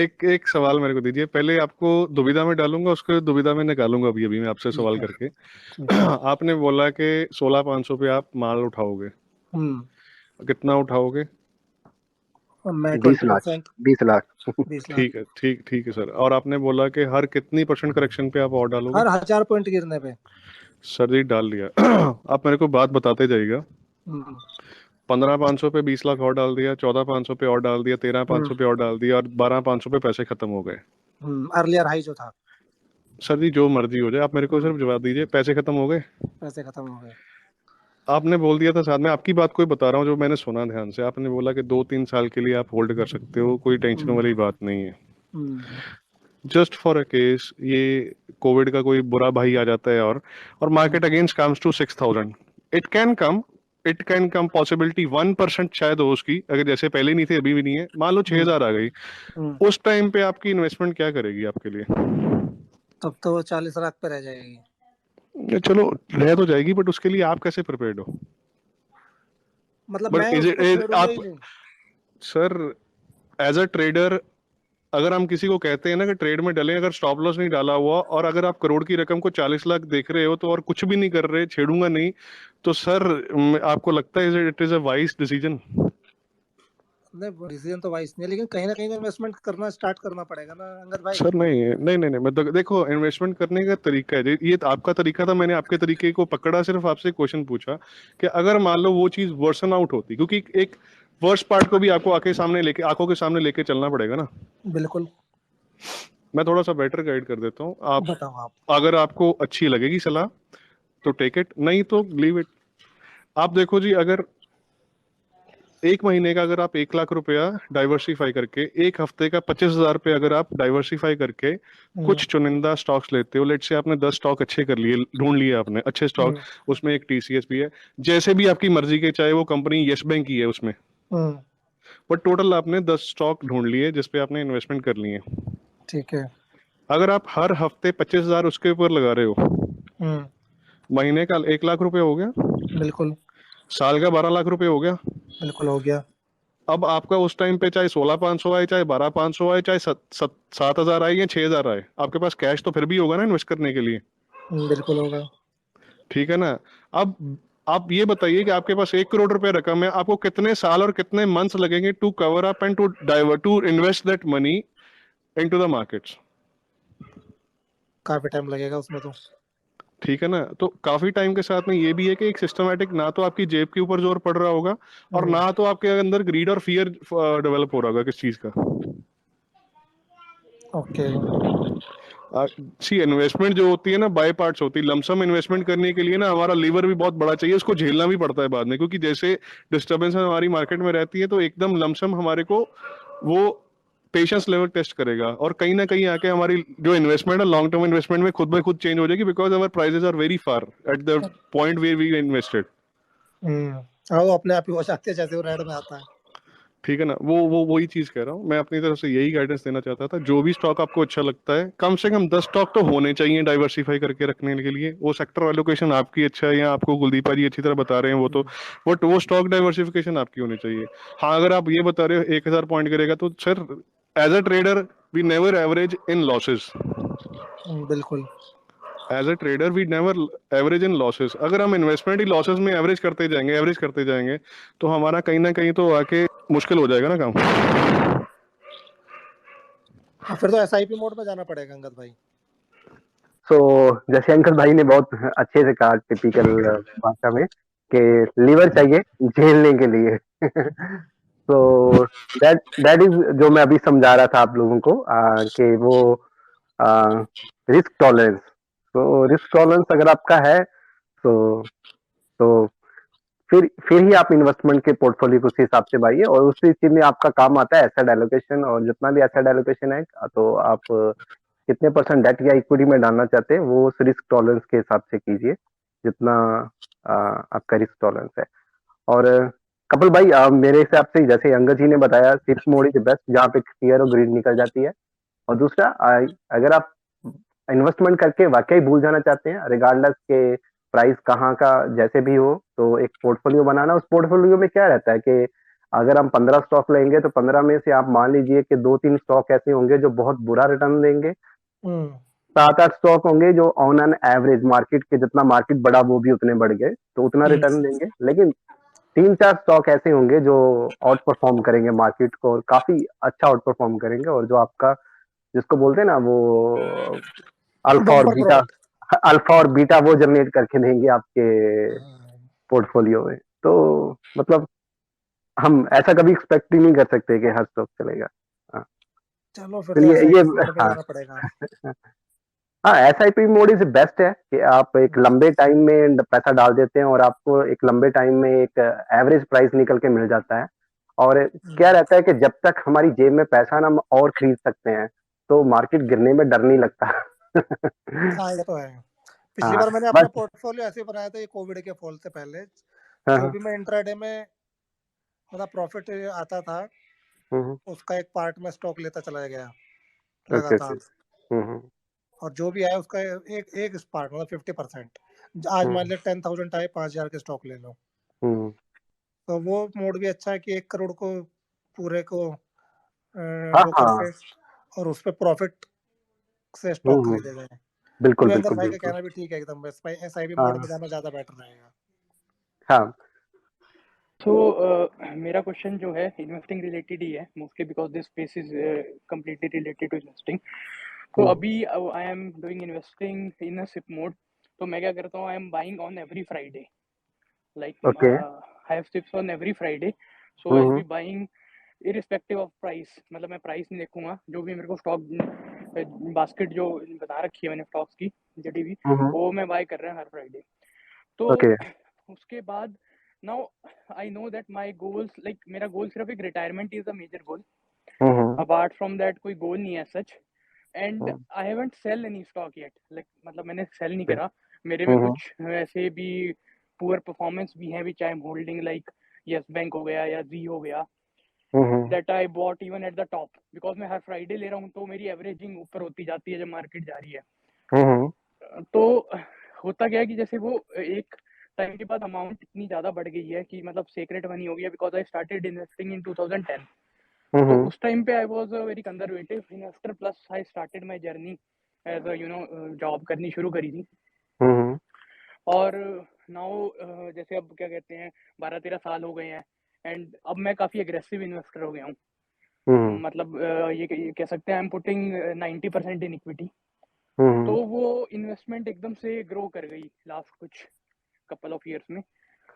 एक सवाल मेरे को दीजिए, पहले आपको दुविधा में डालूंगा, उसके दुविधा में निकालूंगा अभी अभी मैं आपसे सवाल ठीक है, करके। ठीक है। आपने बोला कि 16,500 पे आप माल उठाओगे, कितना उठाओगे? मैं 20 लाख 20% 20 लाख 20 लाख ठीक है, ठीक है सर। और आपने बोला कि हर कितनी % करेक्शन पे आप और डालोगे? हर 1000 पॉइंट गिरने पे। सर जी डाल लिया। आप मेरे को बात बताते जाइएगा। 15,500 पे 20 लाख और डाल दिया, 14,500 पे और डाल दिया, 13,500 पे और डाल दिया, और 12,500 पे पैसे खत्म हो गए। अर्लियर हाई जो था। सर जी जो मर्जी हो जाए, आप मेरे को सिर्फ जवाब दीजिए, पैसे खत्म हो गए? पैसे खत्म हो गए। आपने बोल दिया था साथ में, आपकी बात कोई बता रहा हूँ जो मैंने सुना ध्यान से, आपने बोला कि 2-3 साल के लिए आप होल्ड कर सकते हो, कोई टेंशन वाली बात नहीं है। जस्ट फॉर अ केस ये कोविड का कोई बुरा भाई आ जाता है और market against comes to 6,000, it can come possibility 1% शायद हो उसकी, अगर जैसे पहले नहीं थे अभी भी नहीं है, मान लो 6,000 आ गई, उस टाइम पे आपकी इन्वेस्टमेंट क्या करेगी आपके लिए? तब तो वो 40 लाख पे रह जाएगी। चलो रह तो जाएगी, बट उसके लिए आप कैसे प्रिपेयर्ड हो? मतलब बट मैं इज उसको इट छोड़ूंगा ही आप नहीं। सर एज अ ट्रेडर, अगर हम किसी को कहते हैं ना कि ट्रेड में डलें, अगर स्टॉप लॉस नहीं डाला हुआ और अगर आप करोड़ की रकम को 40 लाख देख रहे हो तो और कुछ भी नहीं कर रहे, छेड़ूंगा नहीं, तो सर आपको लगता है it is a wise decision? नहीं डिसीजन तो वाइस नहीं है, लेकिन कहीं ना कहीं इन्वेस्टमेंट करना स्टार्ट करना पड़ेगा ना अंगद भाई। सर नहीं नहीं नहीं नहीं, मैं देखो इन्वेस्टमेंट करने का तरीका है, ये तो आपका तरीका था, मैंने आपके तरीके को पकड़ा, सिर्फ आपसे क्वेश्चन पूछा कि अगर मान लो वो चीज वर्सन आउट होती, क्योंकि एक वर्स्ट पार्ट को भी आपको आंखों के सामने लेके चलना पड़ेगा ना। बिल्कुल। मैं थोड़ा सा बेटर गाइड कर देता हूँ, आप बताओ आप। अगर आपको अच्छी लगेगी सलाह तो टेक इट, नहीं तो लीव इट। आप देखो जी, अगर एक महीने का अगर आप 1 लाख रुपया डाइवर्सिफाई करके, एक हफ्ते का 25,000 रुपये अगर आप डाइवर्सिफाई करके कुछ चुनिंदा स्टॉक्स लेते हो, लेट से आपने 10 स्टॉक अच्छे कर लिए, ढूंढ लिए आपने अच्छे स्टॉक, उसमें एक टीसीएस भी है, जैसे भी आपकी मर्जी के, चाहे वो कंपनी यस बैंक की है उसमें, बट टोटल आपने 10 स्टॉक ढूंढ लिए जिसपे आपने इन्वेस्टमेंट कर लिए। ठीक है। अगर आप हर हफ्ते 25,000 उसके ऊपर लगा रहे हो, महीने का 1 लाख रुपए हो गया, बिल्कुल। साल का 12 लाख रुपए हो गया। बिल्कुल हो गया। अब आपका उस टाइम पे चाहे 16,500 आए, चाहे 12,500 आए, चाहे 7,000 आए या 6,000 आए, आपके पास कैश तो फिर भी होगा ना इन्वेस्ट करने के लिए। बिल्कुल होगा। ठीक है ना। अब आप ये बताइए कि आपके पास 1 करोड़ रुपए रकम है, आपको कितने साल और कितने मंथ्स लगेंगे to cover up and to invest that money into the markets. काफी टाइम लगेगा उसमें तो। ठीक है ना। तो काफी टाइम के साथ में ये भी है कि एक सिस्टमैटिक, ना तो आपकी जेब के ऊपर जोर पड़ रहा होगा और ना तो आपके अंदर ग्रीड और फियर डेवलप हो रहा होगा किस चीज का। ओके। सी इन्वेस्टमेंट जो होती है ना, बाय पार्ट्स होती है। लमसम इन्वेस्टमेंट करने के लिए ना हमारा लीवर भी बहुत बड़ा चाहिए, उसको झेलना भी पड़ता है बाद में, क्योंकि जैसे डिस्टर्बेंस हमारी मार्केट में रहती है, तो एकदम लमसम हमारे को वो पेशेंस लेवल टेस्ट करेगा, और कहीं ना कहीं आके हमारी जो इन्वेस्टमेंट है लॉन्ग टर्म इन्वेस्टमेंट में खुद ब खुद चेंज हो जाएगी, because our prices are very far at the point where we invested. वो अपने आप ही हो जाते हैं जैसे वो रेड में आता है। ठीक है ना। वो वही चीज कह रहा हूँ मैं, अपनी तरफ से यही गाइडेंस देना चाहता था। जो भी स्टॉक आपको अच्छा लगता है, कम से कम 10 स्टॉक तो होने चाहिए डाइवर्सिफाई करके रखने के लिए। वो सेक्टर एलोकेशन आपकी अच्छा है, या आपको कुलदीपा जी अच्छी तरह बता रहे हैं वो तो, बट वो स्टॉक डाइवर्सिफिकेशन आपकी होनी चाहिए। हाँ, अगर आप ये बता रहे हो 1,000 पॉइंट करेगा, तो sir as a trader we never average in losses. बिल्कुल। As a trader we never average in losses. अगर हम इन्वेस्टमेंट ही लॉसेस में एवरेज करते जाएंगे तो हमारा कहीं ना कहीं तो आके मुश्किल हो जाएगा ना काम। फिर तो एसआईपी मोड में जाना पड़ेगा अंगद भाई। जैसे अंकल भाई ने बहुत अच्छे से कहा टिपिकल भाषा में कि लीवर चाहिए झेलने के लिए। तो दैट इज जो मैं अभी समझा रहा था आप लोगों को कि वो रिस्क टॉलरेंस। तो रिस्क टॉलरेंस अगर आपका है तो तो फिर ही आप इन्वेस्टमेंट के पोर्टफोलियो को उस हिसाब से बनाइए, और उसी चीज में आपका काम आता है एसेट एलोकेशन। और जितना भी एसेट एलोकेशन है, तो आप कितने % डेट या इक्विटी में डालना चाहते हैं वो उस रिस्क टॉलरेंस के हिसाब से कीजिए, जितना आपका रिस्क टॉलरेंस है। और कपिल भाई, मेरे हिसाब से जैसे अंगद जी ने बताया, सिप मोड इज बेस्ट, जहाँ पे फियर और ग्रीड निकल जाती है। और दूसरा, अगर आप इन्वेस्टमेंट करके वाकई भूल जाना चाहते हैं, रिगार्डलेस के प्राइस कहाँ का जैसे भी हो, तो एक पोर्टफोलियो बनाना। उस पोर्टफोलियो में क्या रहता है कि अगर हम 15 स्टॉक लेंगे तो 15 में से आप मान लीजिए कि 2-3 स्टॉक ऐसे होंगे जो बहुत बुरा रिटर्न देंगे, 7-8 स्टॉक होंगे जो ऑन एन एवरेज मार्केट के जितना मार्केट बढ़ा वो भी उतने बढ़ गए तो उतना रिटर्न देंगे। लेकिन 3-4 स्टॉक ऐसे होंगे जो आउट परफॉर्म करेंगे मार्केट को, और काफी अच्छा आउट परफॉर्म करेंगे, और जो आपका जिसको बोलते हैं ना वो बम्पर प्रॉफिट। अल्फा और बीटा वो जनरेट करके देंगे आपके पोर्टफोलियो में। तो मतलब हम ऐसा कभी एक्सपेक्ट ही नहीं कर सकते कि हर स्टॉक चलेगा। हाँ, चलो फिर तो चलिए ये एसआईपी मोड में हाँ जाना पड़ेगा। हाँ, एसआईपी मोड इज बेस्ट है कि आप एक लंबे टाइम में पैसा डाल देते हैं और आपको एक लंबे टाइम में एक एवरेज प्राइस निकल के मिल जाता है। और क्या रहता है कि जब तक हमारी जेब में पैसा ना, हम और खरीद सकते हैं, तो मार्केट गिरने में डर नहीं लगता। हाँ ये तो है। पिछली हाँ बार मैंने अपना बस। पोर्टफोलियो ऐसे बनाया था, ये कोविड के फॉल से पहले। हाँ जो हाँ भी मैं इंट्राडे में मतलब प्रॉफिट आता था, उसका एक पार्ट में स्टॉक लेता चला गया ओके ओके। लगातार। और जो भी आया उसका एक एक पार्ट मतलब 50%। आज मान लिया 10,000 आए, 5,000 के स्टॉक ले लो। तो वो मोड भी अच्छा है कि 1 करोड़ को पूरे को हाँ वो हाँ, करके और उस पे प्रॉफिट से स्टॉक खरीदे गए। बिल्कुल तो अंदर बिल्कुल भाई का बिल्कुल। कहना भी ठीक है एकदम, एसआईपी मोड में हाँ जाना ज्यादा बेटर रहेगा। हाँ, मेरा क्वेश्चन जो है इन्वेस्टिंग रिलेटेड ही है, mostly because this space is completely related to investing. तो अभी I am doing investing in a SIP mode. तो मैं क्या करता हूँ, I am buying on every Friday, like I have SIPs on every Friday, so I will be buying irrespective of price. मतलब मैं price नहीं देखूंगा, जो भी मेरे को स्टॉक बास्केट जो बता रखी है मैंने स्टॉक्स की जेडीबी, वो मैं बाय कर रहा हूँ हर फ्राइडे। तो उसके बाद now I know that my goals, like मेरा गोल सिर्फ एक retirement is a major goal, apart from that कोई गोल नहीं है such. And I haven't sell any stock yet, like मतलब मैंने सेल नहीं करा। मेरे में कुछ ऐसे भी पुअर परफॉर्मेंस भी है which I am holding, like Yes Bank हो गया या जी हो गया, that I bought even at the top, because मैं हर फ्राइडे ले रहा हूँ, तो मेरी एवरेजिंग ऊपर होती जाती है जब मार्केट जा रही है। तो होता क्या है कि जैसे वो एक टाइम के बाद अमाउंट इतनी ज्यादा बढ़ गई है कि मतलब सीक्रेट मनी हो गया, because I started investing in 2010। तो उस टाइम पे I was a very conservative investor, plus I started my journey as a job करनी शुरू करी थी। और नाउ जैसे अब क्या कहते हैं 12-13 साल हो गए हैं, एंड अब मैं काफी एग्रेसिव इन्वेस्टर हो गया हूँ। मतलब ये कह सकते हैं I am putting 90% in equity. तो वो इन्वेस्टमेंट एकदम से ग्रो कर गई लास्ट कुछ कपल ऑफ इयर्स में।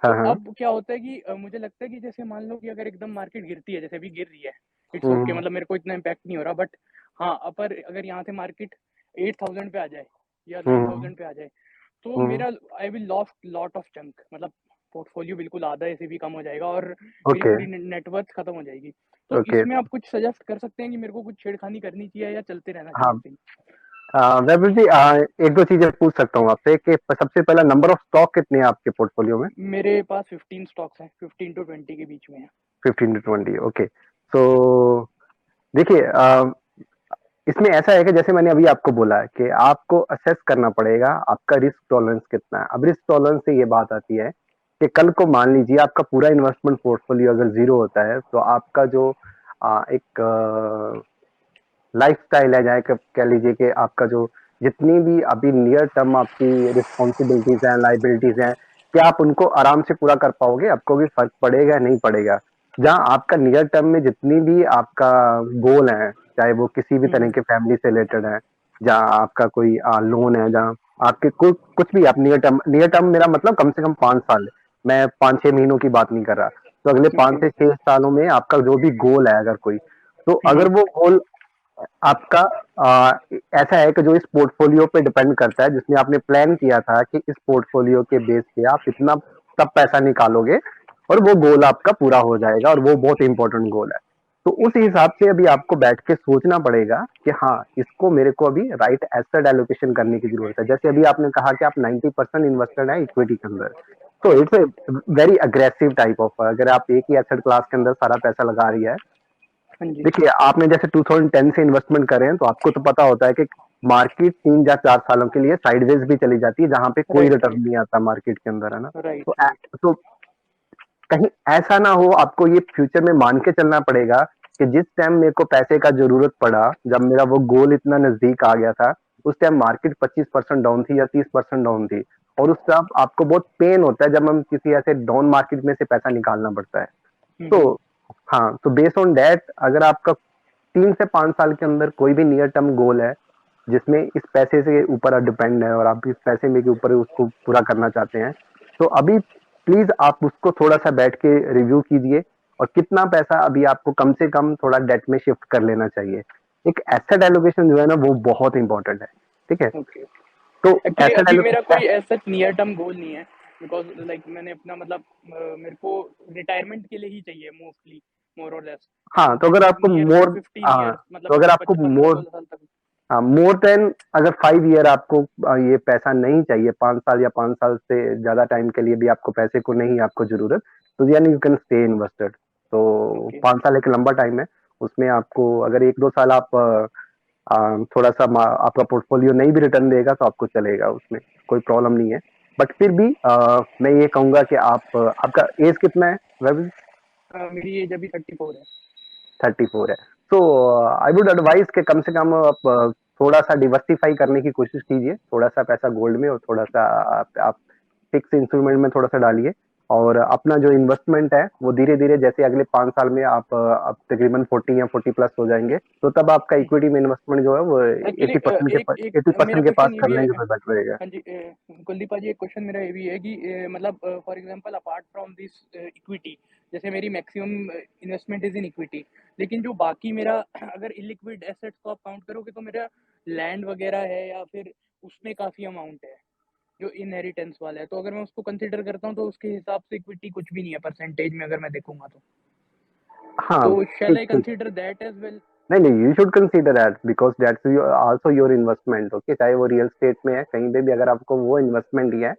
तो अब क्या होता है कि मुझे लगता है कि जैसे मान लो कि अगर एकदम मार्केट गिरती है, जैसे अभी गिर रही है, इट्स ओके, मतलब मेरे को इतना इम्पैक्ट नहीं हो रहा। बट हाँ, अगर यहाँ से मार्केट 8000 पे आ जाए या 9000 पे आ जाए, तो मेरा I will lost lot of chunk, मतलब पोर्टफोलियो बिल्कुल आधा ऐसे भी कम हो जाएगा और मेरी पूरी नेटवर्थ खत्म हो जाएगी। तो इसमें आप कुछ सजेस्ट कर सकते हैं कि मेरे को कुछ छेड़खानी करनी चाहिए या चलते रहना चाहिए? वैभव जी, एक दो चीजें पूछ सकता हूँ आपसे कि सबसे पहला नंबर ऑफ स्टॉक कितने हैं आपके पोर्टफोलियो में? मेरे पास 15 स्टॉक्स हैं, 15 to 20 के बीच में है। 15 to 20, ओके। तो देखिए, इसमें ऐसा है कि जैसे मैंने अभी आपको बोला है कि आपको असेस करना पड़ेगा आपका रिस्क टॉलरेंस कितना है। अब रिस्क टॉलरेंस से ये बात आती है कि कल को मान लीजिए आपका पूरा इन्वेस्टमेंट पोर्टफोलियो अगर जीरो होता है, तो आपका जो एक लाइफस्टाइल है, चाहे कह लीजिए कि आपका जो जितनी भी अभी नियर टर्म आपकी रिस्पॉन्सिबिलिटीज हैं, लाइबिलिटीज हैं, क्या आप उनको आराम से पूरा कर पाओगे? आपको भी फर्क पड़ेगा नहीं पड़ेगा? जहाँ आपका नियर टर्म में जितनी भी आपका गोल है, चाहे वो किसी भी तरह के फैमिली से रिलेटेड है, जहाँ आपका कोई लोन है, जहाँ आपके कुछ भी आप नियर टर्म मेरा मतलब कम से कम 5 साल, मैं 5-6 महीनों की बात नहीं कर रहा। तो अगले 5 से 6 सालों में आपका जो भी गोल है अगर कोई, तो अगर वो गोल आपका ऐसा है कि जो इस पोर्टफोलियो पे डिपेंड करता है, जिसमें आपने प्लान किया था कि इस पोर्टफोलियो के बेस पे आप इतना तब पैसा निकालोगे और वो गोल आपका पूरा हो जाएगा, और वो बहुत इंपॉर्टेंट गोल है। तो उस हिसाब से अभी आपको बैठ के सोचना पड़ेगा कि हाँ, इसको मेरे को अभी राइट एसेट एलोकेशन करने की जरूरत है। जैसे अभी आपने कहा कि आप 90% इन्वेस्टेड है इक्विटी के अंदर, तो it's a very aggressive type of, अगर आप एक ही एसेट क्लास के अंदर सारा पैसा लगा रही है। देखिए, आपने जैसे 2010 से इन्वेस्टमेंट करे हैं, तो आपको तो पता होता है कि मार्केट 3 या 4 सालों के लिए साइडवेज भी चली जाती है, जहां पे कोई रिटर्न नहीं आता मार्केट के अंदर, है ना? तो कहीं ऐसा ना हो, आपको ये फ्यूचर में मान के चलना पड़ेगा कि जिस टाइम मेरे को पैसे का जरूरत पड़ा, जब मेरा वो गोल इतना नजदीक आ गया था, उस टाइम मार्केट 25% डाउन थी या 30% डाउन थी, और उस टाइम आपको बहुत पेन होता है जब हम किसी ऐसे डाउन मार्केट में से पैसा निकालना पड़ता है। तो हाँ, तो बेस्ड ऑन दैट, अगर आपका 3 से 5 साल के अंदर कोई भी नियर टर्म गोल है जिसमें इस पैसे से ऊपर डिपेंड है, और आप इस पैसे में के ऊपर उसको पूरा करना चाहते हैं, तो अभी प्लीज आप उसको थोड़ा सा बैठ के रिव्यू कीजिए, और कितना पैसा अभी आपको कम से कम थोड़ा डेट में शिफ्ट कर लेना चाहिए। एक एसेट एलोकेशन जो है ना, वो बहुत इंपॉर्टेंट है, ठीक है? तो एसेट मेरा कोई एसेट नियर टर्म गोल नहीं है, बिकॉज लाइक मैंने अपना मतलब मेरे को रिटायरमेंट के लिए ही चाहिए मोस्टली, मोर और लेस। हाँ, तो अगर आपको मोर देन अगर 5 ईयर आपको ये पैसा नहीं चाहिए, 5 साल या 5 साल से ज्यादा टाइम के लिए भी आपको पैसे को नहीं आपको जरूरत, तो यानी यू कैन स्टे इन्वेस्टेड। तो 5 साल एक लंबा टाइम है, उसमें आपको अगर 1-2 साल आप थोड़ा सा आपका पोर्टफोलियो नहीं भी रिटर्न देगा तो आपको चलेगा, उसमें कोई प्रॉब्लम नहीं है। बट फिर भी मैं ये कहूंगा कि आपका एज कितना है वैभव? मेरी एज अभी 34 है। 34 है। तो आई वुड एडवाइज कि कम से कम आप थोड़ा सा डिवर्सिफाई करने की कोशिश कीजिए, थोड़ा सा पैसा गोल्ड में और थोड़ा सा आप फिक्स इंस्ट्रूमेंट में थोड़ा सा डालिए, और अपना जो इन्वेस्टमेंट है वो धीरे धीरे जैसे अगले 5 साल में आप तकरीबन 40 या 40 प्लस हो जाएंगे, तो तब आपका इक्विटी में इन्वेस्टमेंट जो है वो एक्चुअली 80% के एक एक 80% मेरा के पास क्वेश्चन ये कर भी लेंगे है। तो बेटर रहेगा। हाँ जी, कुलदीप भाजी, एक क्वेश्चन मेरा ये भी है कि मतलब for example apart from this equity, जैसे मेरी maximum investment is in equity, लेकिन जो बाकी मेरा अगर इलिक्विड एसेट्स को आप काउंट करोगे तो मेरा लैंड वगैरह है या फिर उसमें काफ़ी अमाउंट है जो इनहेरिटेंस वाला है, तो अगर मैं उसको कंसिडर करता हूँ तो उसके हिसाब से इक्विटी कुछ भी नहीं है परसेंटेज में अगर मैं देखूंगा तो हाँ, शैल आई ठीक। Consider that as well? नहीं, you should consider that because that's also your investment. Okay, चाहे वो रियल स्टेट में है, कहीं पे भी अगर आपको वो इन्वेस्टमेंट दिया है